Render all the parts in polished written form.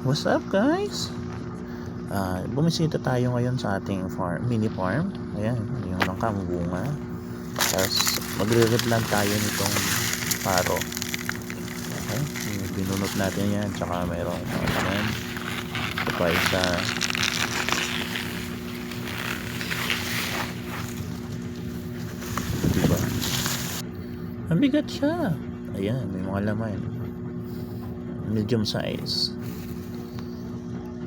What's up guys? Bumisita tayo ngayon sa ating mini farm. Ayan, yung langkang bunga. Tapos magre-replant tayo nitong paro. Okay, binunot natin yan. Tsaka mayroong naman. Ito pa isa. Diba? Ang bigat siya. Ayan, may mga laman. Medium size.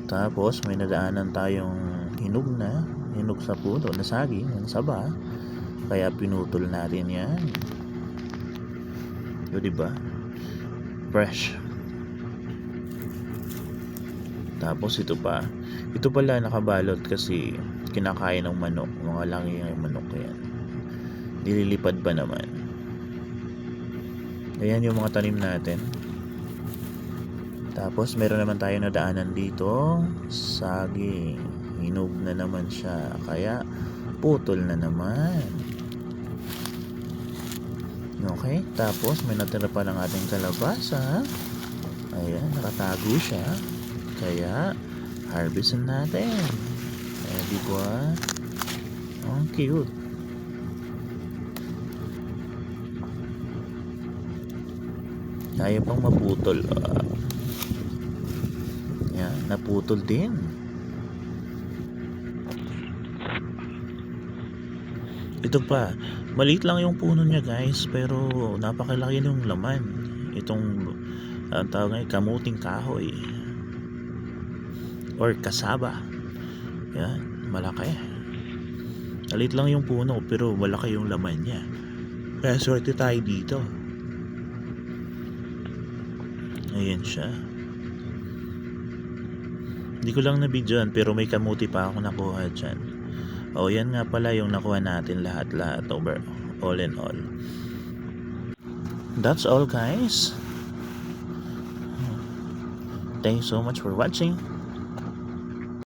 Tapos may nadaanan tayong hinog sa puno na saging, ng saba. Kaya pinutol natin yan. So, diba? Fresh. Tapos ito pala nakabalot kasi kinakain ng manok. Mga langi ng manok yan. Nililipad pa naman. Ayan yung mga tanim natin. Tapos meron naman tayo nadaanan dito, saging. Hinog na naman siya, kaya putol na naman. Okay, tapos may natira pa ng ating kalabasa. Ayan, nakatago siya. Kaya harvestin natin. Ayan, di ba? Ang cute. Kaya pang maputol. Yan, naputol din. Ito pa, maliit lang yung puno niya guys, pero napakalaki yung laman. Itong ang tawag ngayon, kamuting kahoy or kasaba. Yan, malaki. Maliit lang yung puno pero malaki yung laman niya. Kaya swerte tayo dito. Ayan siya. Hindi ko lang na-videoan pero may kamuti pa ako nakuha dyan. O yan nga pala yung nakuha natin lahat over all in all. That's all guys. Thanks so much for watching.